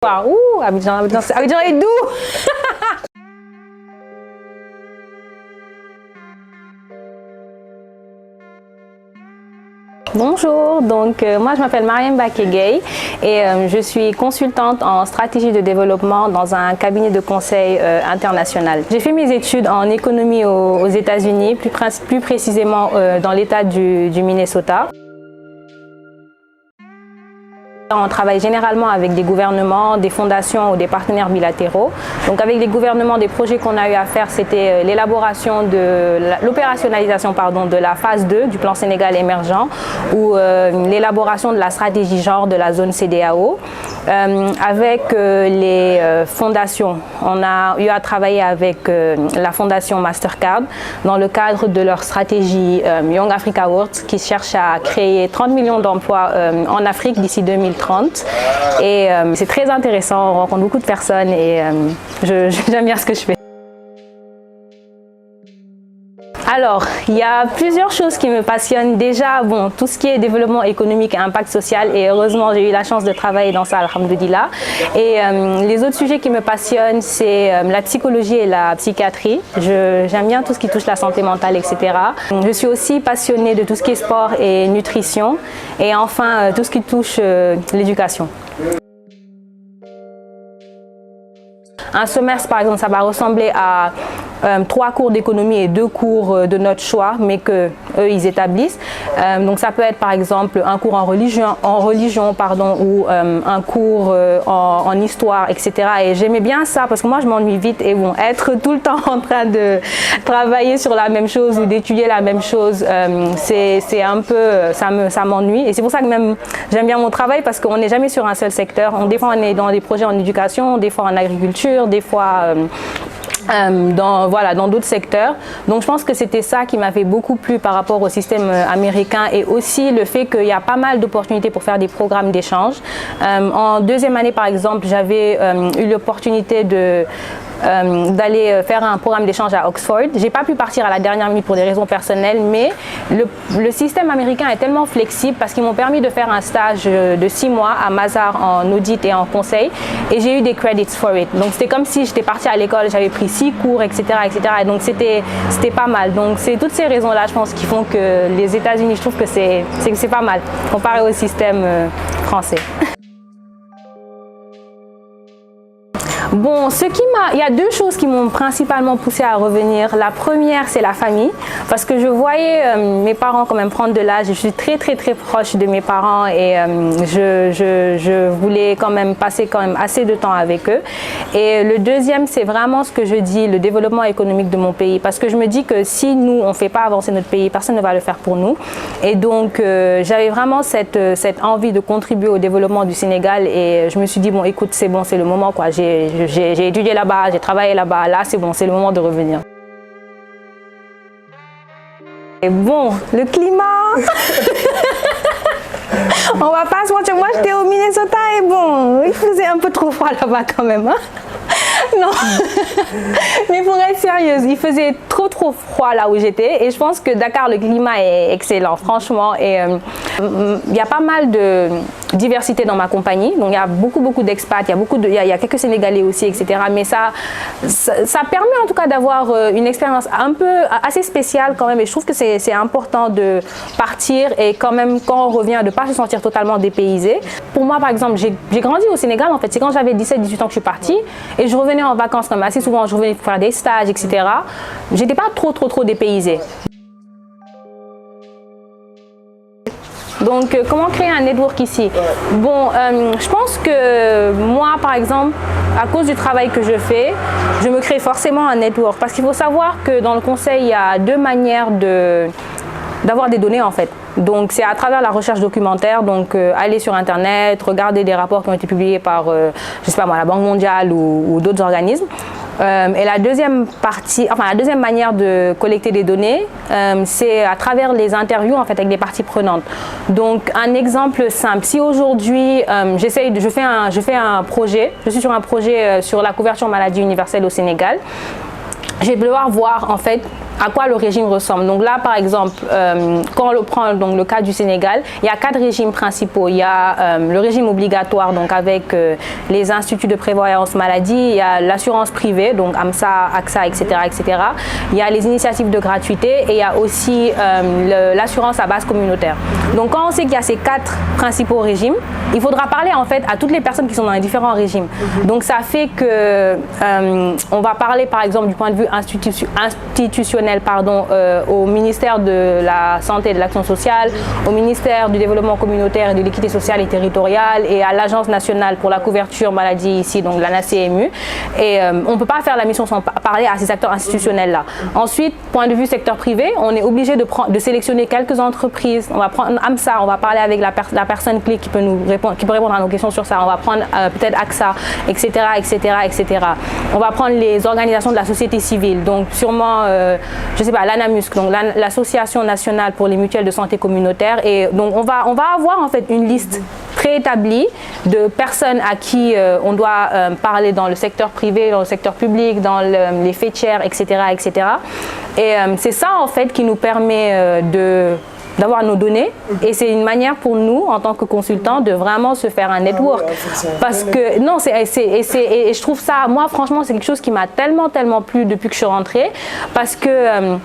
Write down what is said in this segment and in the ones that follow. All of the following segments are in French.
Abidjan est doux. Bonjour, donc moi je m'appelle Mariam Bakegay et je suis consultante en stratégie de développement dans un cabinet de conseil international. J'ai fait mes études en économie aux États-Unis, plus précisément dans l'État du Minnesota. On travaille généralement avec des gouvernements, des fondations ou des partenaires bilatéraux. Donc avec les gouvernements, des projets qu'on a eu à faire, c'était l'élaboration de l'opérationnalisation de la phase 2 du plan Sénégal émergent ou l'élaboration de la stratégie genre de la zone CEDEAO. Avec les fondations, on a eu à travailler avec la fondation Mastercard dans le cadre de leur stratégie Young Africa World qui cherche à créer 30 millions d'emplois en Afrique d'ici 2030. Et c'est très intéressant, on rencontre beaucoup de personnes et j'aime bien ce que je fais. Alors, il y a plusieurs choses qui me passionnent. Déjà, bon, tout ce qui est développement économique et impact social, et heureusement, j'ai eu la chance de travailler dans ça, alhamdoulilah. Et les autres sujets qui me passionnent, c'est la psychologie et la psychiatrie. J'aime bien tout ce qui touche la santé mentale, etc. Je suis aussi passionnée de tout ce qui est sport et nutrition. Et enfin, tout ce qui touche l'éducation. Un semestre, par exemple, ça va ressembler à 3 cours d'économie et 2 cours de notre choix, mais que eux ils établissent. Donc ça peut être par exemple un cours en religion ou un cours en histoire, etc. Et j'aimais bien ça parce que moi je m'ennuie vite et bon, être tout le temps en train de travailler sur la même chose ou d'étudier la même chose, c'est un peu, ça m'ennuie. Et c'est pour ça que même j'aime bien mon travail parce qu'on n'est jamais sur un seul secteur. Des fois on est dans des projets en éducation, des fois en agriculture, des fois dans d'autres secteurs. Donc je pense que c'était ça qui m'avait beaucoup plu par rapport au système américain et aussi le fait qu'il y a pas mal d'opportunités pour faire des programmes d'échange. En deuxième année par exemple, j'avais eu l'opportunité d'aller faire un programme d'échange à Oxford. J'ai pas pu partir à la dernière minute pour des raisons personnelles, mais le système américain est tellement flexible parce qu'ils m'ont permis de faire un stage de 6 mois à Mazars en audit et en conseil et j'ai eu des credits for it. Donc c'était comme si j'étais partie à l'école, j'avais pris 6 cours, etc. Et donc c'était pas mal. Donc c'est toutes ces raisons-là, je pense, qui font que les États-Unis, je trouve que c'est pas mal comparé au système français. Bon, il y a 2 choses qui m'ont principalement poussée à revenir. La première, c'est la famille, parce que je voyais mes parents quand même prendre de l'âge. Je suis très proche de mes parents et je voulais quand même passer assez de temps avec eux. Et le deuxième, c'est vraiment ce que je dis, le développement économique de mon pays, parce que je me dis que si nous, on ne fait pas avancer notre pays, personne ne va le faire pour nous. Et donc, j'avais vraiment cette envie de contribuer au développement du Sénégal et je me suis dit, bon, écoute, c'est bon, c'est le moment, quoi. J'ai étudié là-bas, j'ai travaillé là-bas, là c'est bon, c'est le moment de revenir. Et bon, le climat on va pas se mentir, moi j'étais au Minnesota et bon, il faisait un peu trop froid là-bas quand même. Hein. Non, mais pour être sérieuse, il faisait trop froid là où j'étais et je pense que Dakar, le climat est excellent, franchement. Et il y a pas mal de diversité dans ma compagnie, donc il y a beaucoup d'expats, il y a quelques Sénégalais aussi, etc. Mais ça permet en tout cas d'avoir une expérience assez spéciale quand même et je trouve que c'est important de partir et quand même quand on revient de ne pas se sentir totalement dépaysé. Pour moi par exemple, j'ai grandi au Sénégal en fait, c'est quand j'avais 17-18 ans que je suis partie et je revenais en vacances quand même assez souvent, je revenais pour faire des stages, etc. J'étais pas trop dépaysée. Donc, comment créer un network ici? Bon, je pense que moi, par exemple, à cause du travail que je fais, je me crée forcément un network. Parce qu'il faut savoir que dans le conseil, il y a 2 manières d'avoir des données en fait. Donc c'est à travers la recherche documentaire, donc aller sur internet, regarder des rapports qui ont été publiés par, je sais pas moi, la Banque mondiale ou d'autres organismes. Et la deuxième manière de collecter des données, c'est à travers les interviews en fait avec des parties prenantes. Donc un exemple simple, si aujourd'hui je fais un projet, je suis sur un projet sur la couverture maladie universelle au Sénégal, je vais devoir voir en fait à quoi le régime ressemble. Donc là, par exemple, quand on prend donc, le cas du Sénégal, il y a 4 régimes principaux. Il y a le régime obligatoire, donc avec les instituts de prévoyance maladie, il y a l'assurance privée, donc AMSA, AXA, etc., etc. Il y a les initiatives de gratuité et il y a aussi l'assurance à base communautaire. Donc quand on sait qu'il y a ces 4 principaux régimes, il faudra parler en fait à toutes les personnes qui sont dans les différents régimes. Donc ça fait que on va parler par exemple du point de vue institutionnel au ministère de la Santé et de l'Action sociale, au ministère du Développement communautaire et de l'équité sociale et territoriale et à l'Agence nationale pour la couverture maladie ici, donc l'ANACMU. Et on ne peut pas faire la mission sans parler à ces acteurs institutionnels-là. Ensuite, point de vue secteur privé, on est obligé de sélectionner quelques entreprises. On va prendre AMSA, on va parler avec la personne clé qui peut répondre à nos questions sur ça. On va prendre peut-être AXA, etc., etc., etc. On va prendre les organisations de la société civile, donc sûrement, je sais pas, l'ANAMUSC, donc l'Association nationale pour les mutuelles de santé communautaire. Et donc on va avoir en fait une liste préétablie de personnes à qui on doit parler dans le secteur privé, dans le secteur public, dans les faîtières, etc., etc. Et c'est ça en fait qui nous permet d'avoir nos données et c'est une manière pour nous en tant que consultants de vraiment se faire un network parce que non et je trouve ça, moi franchement c'est quelque chose qui m'a tellement plu depuis que je suis rentrée parce que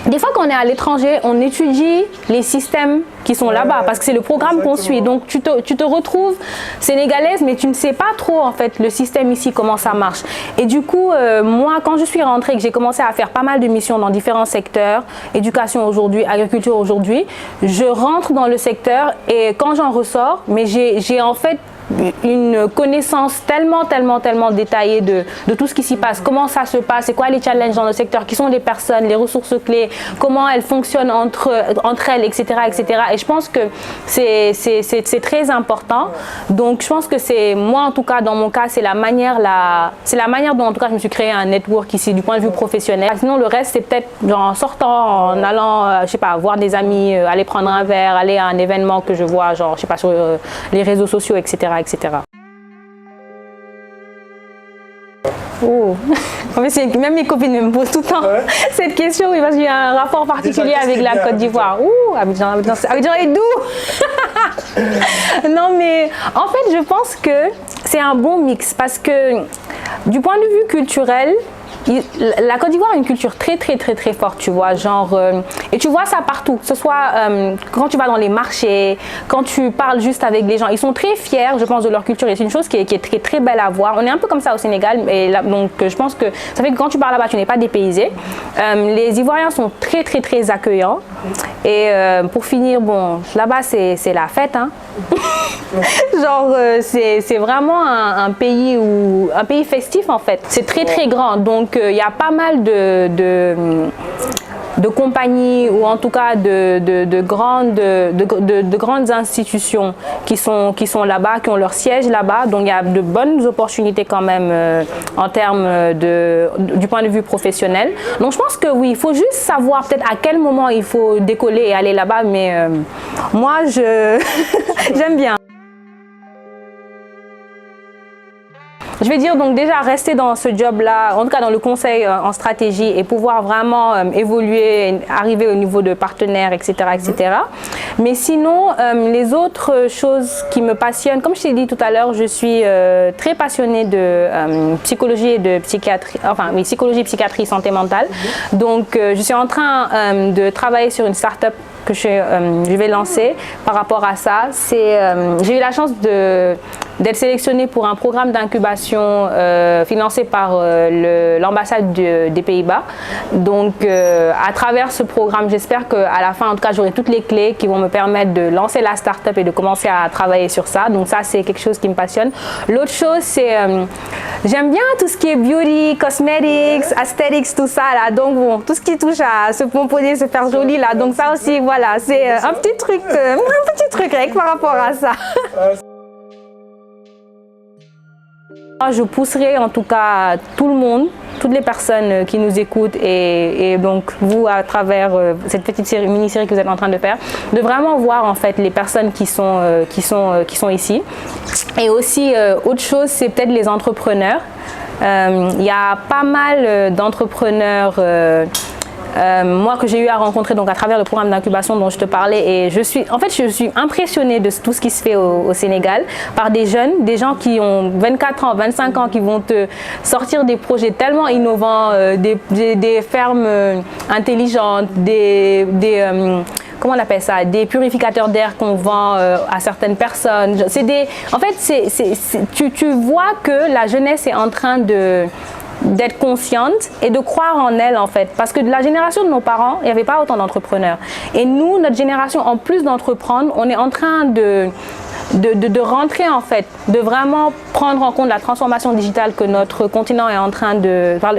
des fois quand on est à l'étranger, on étudie les systèmes qui sont là-bas parce que c'est le programme qu'on suit. Donc tu te retrouves sénégalaise mais tu ne sais pas trop en fait le système ici, comment ça marche. Et du coup, moi quand je suis rentrée, que j'ai commencé à faire pas mal de missions dans différents secteurs, éducation aujourd'hui, agriculture aujourd'hui, je rentre dans le secteur et quand j'en ressors, mais j'ai en fait une connaissance tellement détaillée de tout ce qui s'y passe, comment ça se passe, c'est quoi les challenges dans le secteur, qui sont les personnes, les ressources clés, comment elles fonctionnent entre elles, etc., etc. Et je pense que c'est très important. Donc je pense que c'est, moi en tout cas, dans mon cas, c'est la manière dont en tout cas je me suis créé un network ici du point de vue professionnel. Sinon le reste c'est peut-être en sortant, en allant, je sais pas, voir des amis, aller prendre un verre, aller à un événement que je vois, genre je sais pas, sur les réseaux sociaux, etc. etc. Oh. En fait, même mes copines me posent tout le temps cette question, oui, parce qu'il y a un rapport particulier avec la Côte d'Ivoire. Ouh, Abidjan est doux. Non, mais en fait, je pense que c'est un bon mix parce que du point de vue culturel, la Côte d'Ivoire a une culture très forte, tu vois, genre, et tu vois ça partout, que ce soit quand tu vas dans les marchés, quand tu parles juste avec les gens, ils sont très fiers, je pense, de leur culture et c'est une chose qui est très belle à voir. On est un peu comme ça au Sénégal, et là, donc je pense que ça fait que quand tu pars là-bas, tu n'es pas dépaysé. Les Ivoiriens sont très accueillants et pour finir, bon, là-bas c'est la fête, hein. Genre, c'est vraiment un pays festif en fait, c'est très grand, donc il y a pas mal de compagnies ou en tout cas de grandes institutions qui sont là-bas, qui ont leur siège là-bas, donc il y a de bonnes opportunités quand même en termes du point de vue professionnel. Donc je pense que oui, il faut juste savoir peut-être à quel moment il faut décoller et aller là-bas, mais moi j'aime bien. Je vais dire donc déjà rester dans ce job-là, en tout cas dans le conseil en stratégie et pouvoir vraiment évoluer, arriver au niveau de partenaire, etc., etc. Mais sinon, les autres choses qui me passionnent, comme je t'ai dit tout à l'heure, je suis très passionnée de psychologie et de psychiatrie, enfin oui, psychologie, psychiatrie, santé mentale. Donc je suis en train de travailler sur une start-up que je vais lancer par rapport à ça. J'ai eu la chance d'être sélectionnée pour un programme d'incubation financé par l'ambassade des Pays-Bas. Donc à travers ce programme, j'espère qu'à la fin, en tout cas, j'aurai toutes les clés qui vont me permettre de lancer la start-up et de commencer à travailler sur ça. Donc ça, c'est quelque chose qui me passionne. L'autre chose, c'est j'aime bien tout ce qui est beauty, cosmetics, aesthetics, tout ça là. Donc bon, tout ce qui touche à se pomponner, se faire joli là. Donc ça aussi, voilà, c'est un petit truc avec par rapport à ça. Je pousserai en tout cas tout le monde, toutes les personnes qui nous écoutent et donc vous à travers cette petite mini-série que vous êtes en train de faire, de vraiment voir en fait les personnes qui sont ici. Et aussi autre chose, c'est peut-être les entrepreneurs. Il y a pas mal d'entrepreneurs moi que j'ai eu à rencontrer donc à travers le programme d'incubation dont je te parlais, et je suis impressionnée de tout ce qui se fait au Sénégal par des jeunes, des gens qui ont 24 ans, 25 ans, qui vont te sortir des projets tellement innovants, des fermes intelligentes, comment on appelle ça, des purificateurs d'air qu'on vend à certaines personnes. En fait, tu vois que la jeunesse est en train d'être consciente et de croire en elle en fait. Parce que de la génération de nos parents, il n'y avait pas autant d'entrepreneurs. Et nous, notre génération, en plus d'entreprendre, on est en train de rentrer en fait, de vraiment prendre en compte la transformation digitale que notre continent est en train par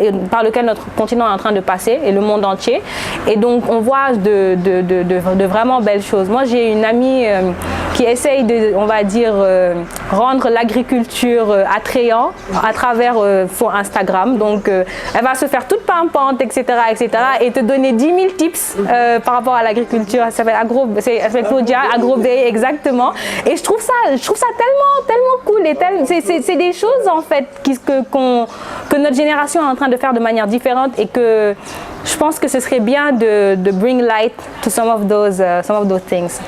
lequel notre continent est en train de passer et le monde entier. Et donc on voit de vraiment belles choses. Moi j'ai une amie qui essaye de, on va dire, rendre l'agriculture attrayant à travers son Instagram. Donc elle va se faire toute pimpante, etc., et te donner 10 000 tips par rapport à l'agriculture. Elle s'appelle Claudia, AgroBay, exactement. Et je trouve ça tellement cool. Et c'est des choses en fait que notre génération est en train de faire de manière différente et que je pense que ce serait bien de bring light to some of those things.